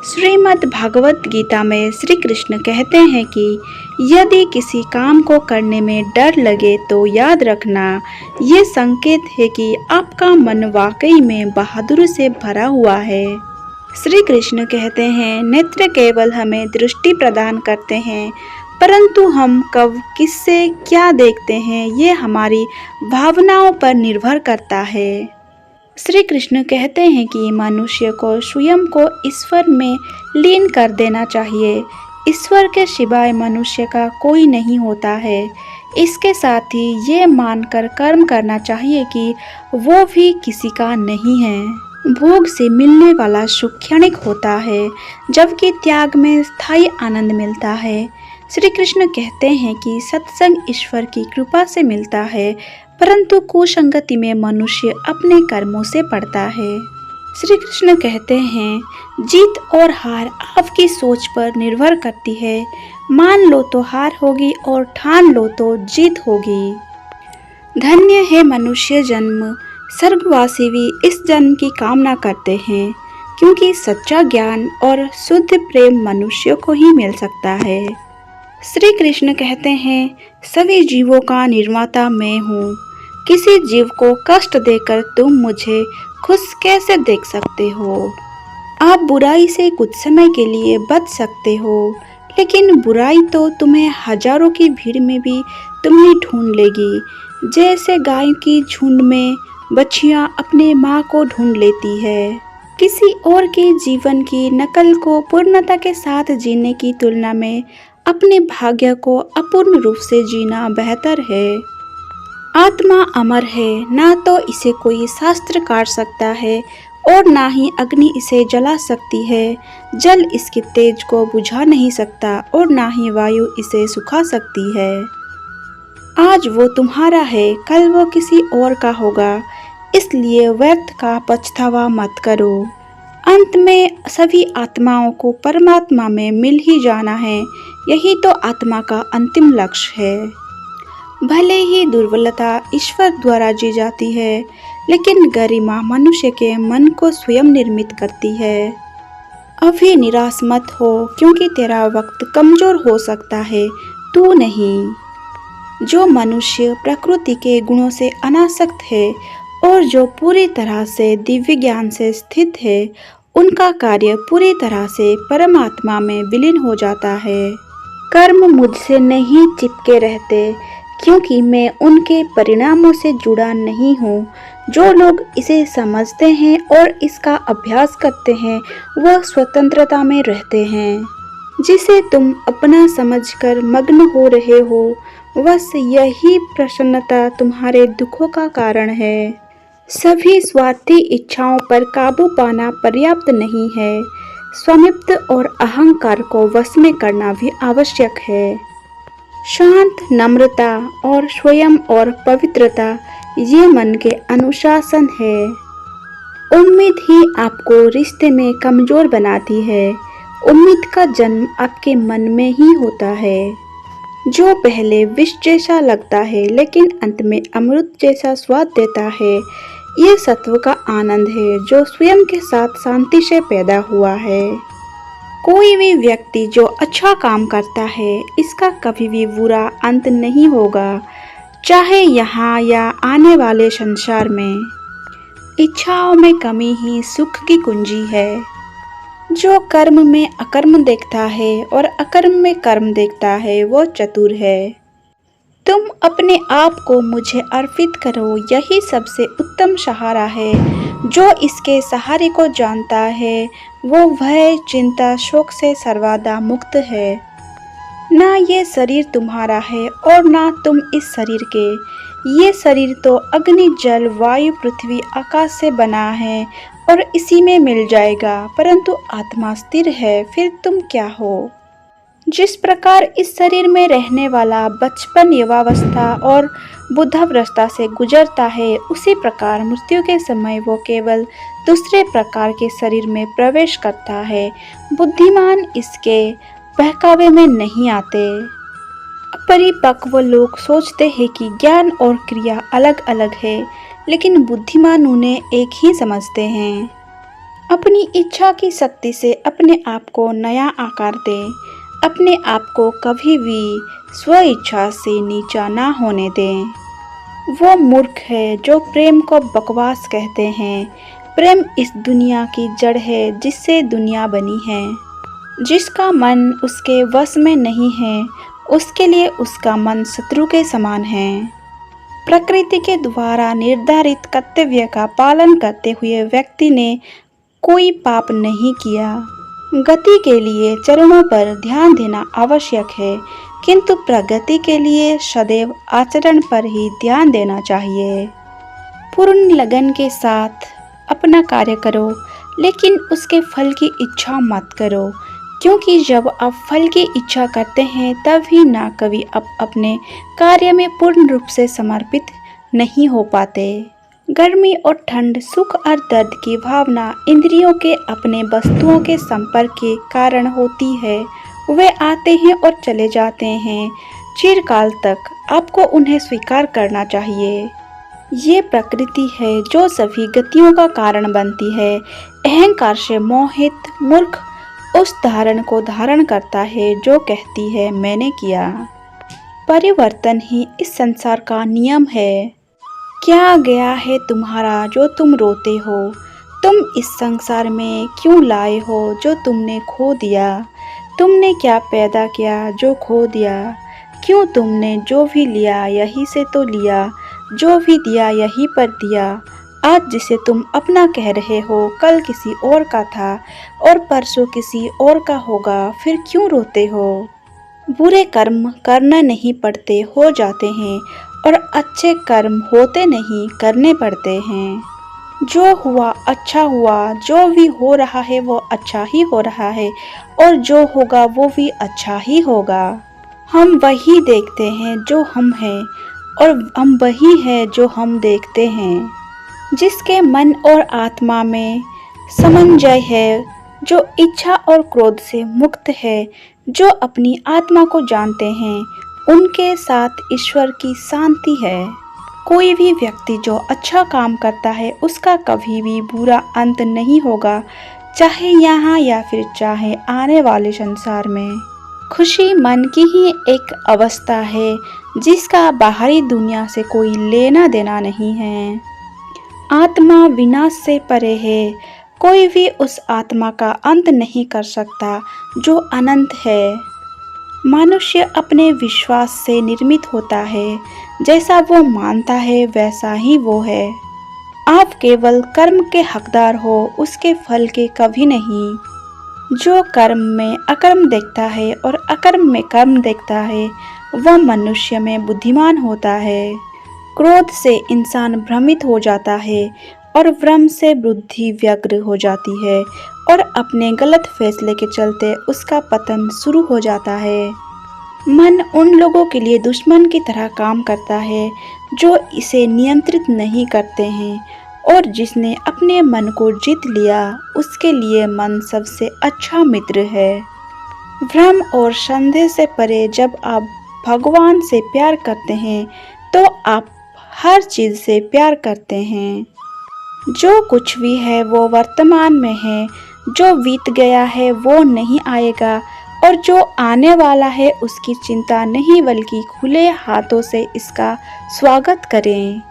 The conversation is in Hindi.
श्रीमद् भागवत गीता में श्री कृष्ण कहते हैं कि यदि किसी काम को करने में डर लगे तो याद रखना, ये संकेत है कि आपका मन वाकई में बहादुरी से भरा हुआ है। श्री कृष्ण कहते हैं, नेत्र केवल हमें दृष्टि प्रदान करते हैं, परंतु हम कब किससे क्या देखते हैं ये हमारी भावनाओं पर निर्भर करता है। श्री कृष्ण कहते हैं कि मनुष्य को स्वयं को ईश्वर में लीन कर देना चाहिए। ईश्वर के सिवाय मनुष्य का कोई नहीं होता है। इसके साथ ही ये मानकर कर्म करना चाहिए कि वो भी किसी का नहीं है। भोग से मिलने वाला सुख क्षणिक होता है, जबकि त्याग में स्थायी आनंद मिलता है। श्री कृष्ण कहते हैं कि सत्संग ईश्वर की कृपा से मिलता है, परंतु कुसंगति में मनुष्य अपने कर्मों से पड़ता है। श्री कृष्ण कहते हैं, जीत और हार आपकी सोच पर निर्भर करती है। मान लो तो हार होगी और ठान लो तो जीत होगी। धन्य है मनुष्य जन्म, स्वर्गवासी भी इस जन्म की कामना करते हैं, क्योंकि सच्चा ज्ञान और शुद्ध प्रेम मनुष्य को ही मिल सकता है। श्री कृष्ण कहते हैं, सभी जीवों का निर्माता मैं हूँ। किसी जीव को कष्ट देकर तुम मुझे खुश कैसे देख सकते हो? आप बुराई से कुछ समय के लिए बच सकते हो, लेकिन बुराई तो तुम्हें हजारों की भीड़ में भी तुम्हें ढूंढ लेगी, जैसे गाय की झुंड में बछियां अपने माँ को ढूंढ लेती है। किसी और के जीवन की नकल को पूर्णता के साथ जीने की तुलना में अपने भाग्य को अपूर्ण रूप से जीना बेहतर है। आत्मा अमर है, ना तो इसे कोई शास्त्र काट सकता है और ना ही अग्नि इसे जला सकती है। जल इसके तेज को बुझा नहीं सकता और ना ही वायु इसे सुखा सकती है। आज वो तुम्हारा है, कल वो किसी और का होगा, इसलिए व्यर्थ का पछतावा मत करो। अंत में सभी आत्माओं को परमात्मा में मिल ही जाना है, यही तो आत्मा का अंतिम लक्ष्य है। भले ही दुर्बलता ईश्वर द्वारा जी जाती है, लेकिन गरिमा मनुष्य के मन को स्वयं निर्मित करती है। अभी निराश मत हो, क्योंकि तेरा वक्त कमजोर हो सकता है, तू नहीं। जो मनुष्य प्रकृति के गुणों से अनासक्त है और जो पूरी तरह से दिव्य ज्ञान से स्थित है, उनका कार्य पूरी तरह से परमात्मा में विलीन हो जाता है। कर्म मुझसे नहीं चिपके रहते, क्योंकि मैं उनके परिणामों से जुड़ा नहीं हूँ। जो लोग इसे समझते हैं और इसका अभ्यास करते हैं, वह स्वतंत्रता में रहते हैं। जिसे तुम अपना समझकर मग्न हो रहे हो, बस यही प्रसन्नता तुम्हारे दुखों का कारण है। सभी स्वार्थी इच्छाओं पर काबू पाना पर्याप्त नहीं है। स्वामित्व और अहंकार को वश में करना भी आवश्यक है। शांत, नम्रता और स्वयं और पवित्रता, ये मन के अनुशासन है। उम्मीद ही आपको रिश्ते में कमजोर बनाती है। उम्मीद का जन्म आपके मन में ही होता है। जो पहले विष जैसा लगता है, लेकिन अंत में अमृत जैसा स्वाद देता है, ये सत्व का आनंद है, जो स्वयं के साथ शांति से पैदा हुआ है। कोई भी व्यक्ति जो अच्छा काम करता है, इसका कभी भी बुरा अंत नहीं होगा, चाहे यहाँ या आने वाले संसार में। इच्छाओं में कमी ही सुख की कुंजी है। जो कर्म में अकर्म देखता है और अकर्म में कर्म देखता है, वो चतुर है। तुम अपने आप को मुझे अर्पित करो, यही सबसे उत्तम सहारा है। जो इसके सहारे को जानता है, वो भय, चिंता, शोक से सर्वदा मुक्त है। ना ये शरीर तुम्हारा है और ना तुम इस शरीर के। ये शरीर तो अग्नि, जल, वायु, पृथ्वी, आकाश से बना है और इसी में मिल जाएगा, परंतु आत्मा स्थिर है, फिर तुम क्या हो? जिस प्रकार इस शरीर में रहने वाला बचपन, युवावस्था और बुद्धावस्था से गुजरता है, उसी प्रकार मृत्यु के समय वो केवल दूसरे प्रकार के शरीर में प्रवेश करता है। बुद्धिमान इसके बहकावे में नहीं आते। अपरिपक्व लोग सोचते हैं कि ज्ञान और क्रिया अलग अलग है, लेकिन बुद्धिमान उन्हें एक ही समझते हैं। अपनी इच्छा की शक्ति से अपने आप को नया आकार दें। अपने आप को कभी भी स्व इच्छा से नीचा ना होने दें। वो मूर्ख है जो प्रेम को बकवास कहते हैं। प्रेम इस दुनिया की जड़ है जिससे दुनिया बनी है। जिसका मन उसके वश में नहीं है, उसके लिए उसका मन शत्रु के समान है। प्रकृति के द्वारा निर्धारित कर्तव्य का पालन करते हुए व्यक्ति ने कोई पाप नहीं किया। गति के लिए चरणों पर ध्यान देना आवश्यक है, किंतु प्रगति के लिए सदैव आचरण पर ही ध्यान देना चाहिए। पूर्ण लगन के साथ अपना कार्य करो, लेकिन उसके फल की इच्छा मत करो, क्योंकि जब आप फल की इच्छा करते हैं तभी ना कभी आप अपने कार्य में पूर्ण रूप से समर्पित नहीं हो पाते। गर्मी और ठंड, सुख और दर्द की भावना इंद्रियों के अपने वस्तुओं के संपर्क के कारण होती है। वे आते हैं और चले जाते हैं चिरकाल तक। आपको उन्हें स्वीकार करना चाहिए। ये प्रकृति है जो सभी गतियों का कारण बनती है। अहंकार से मोहित मूर्ख उस धारण को धारण करता है जो कहती है मैंने किया। परिवर्तन ही इस संसार का नियम है। क्या गया है तुम्हारा जो तुम रोते हो? तुम इस संसार में क्यों लाए हो जो तुमने खो दिया? तुमने क्या पैदा किया जो खो दिया? क्यों तुमने जो भी लिया यहीं से तो लिया, जो भी दिया यहीं पर दिया। आज जिसे तुम अपना कह रहे हो कल किसी और का था और परसों किसी और का होगा, फिर क्यों रोते हो? बुरे कर्म करना नहीं पड़ते, हो जाते हैं, और अच्छे कर्म होते नहीं, करने पड़ते हैं। जो हुआ अच्छा हुआ, जो भी हो रहा है वो अच्छा ही हो रहा है, और जो होगा वो भी अच्छा ही होगा। हम वही देखते हैं जो हम हैं, और हम वही हैं जो हम देखते हैं। जिसके मन और आत्मा में समन्वय है, जो इच्छा और क्रोध से मुक्त है, जो अपनी आत्मा को जानते हैं, उनके साथ ईश्वर की शांति है। कोई भी व्यक्ति जो अच्छा काम करता है उसका कभी भी बुरा अंत नहीं होगा, चाहे यहाँ या फिर चाहे आने वाले संसार में। खुशी मन की ही एक अवस्था है जिसका बाहरी दुनिया से कोई लेना देना नहीं है। आत्मा विनाश से परे है। कोई भी उस आत्मा का अंत नहीं कर सकता जो अनंत है। मनुष्य अपने विश्वास से निर्मित होता है। जैसा वो मानता है वैसा ही वो है। आप केवल कर्म के हकदार हो, उसके फल के कभी नहीं। जो कर्म में अकर्म देखता है और अकर्म में कर्म देखता है, वह मनुष्य में बुद्धिमान होता है। क्रोध से इंसान भ्रमित हो जाता है और भ्रम से बुद्धि व्यग्र हो जाती है, और अपने गलत फैसले के चलते उसका पतन शुरू हो जाता है। मन उन लोगों के लिए दुश्मन की तरह काम करता है जो इसे नियंत्रित नहीं करते हैं, और जिसने अपने मन को जीत लिया उसके लिए मन सबसे अच्छा मित्र है। भ्रम और संदेह से परे जब आप भगवान से प्यार करते हैं तो आप हर चीज़ से प्यार करते हैं। जो कुछ भी है वो वर्तमान में है, जो बीत गया है वो नहीं आएगा, और जो आने वाला है उसकी चिंता नहीं बल्कि खुले हाथों से इसका स्वागत करें।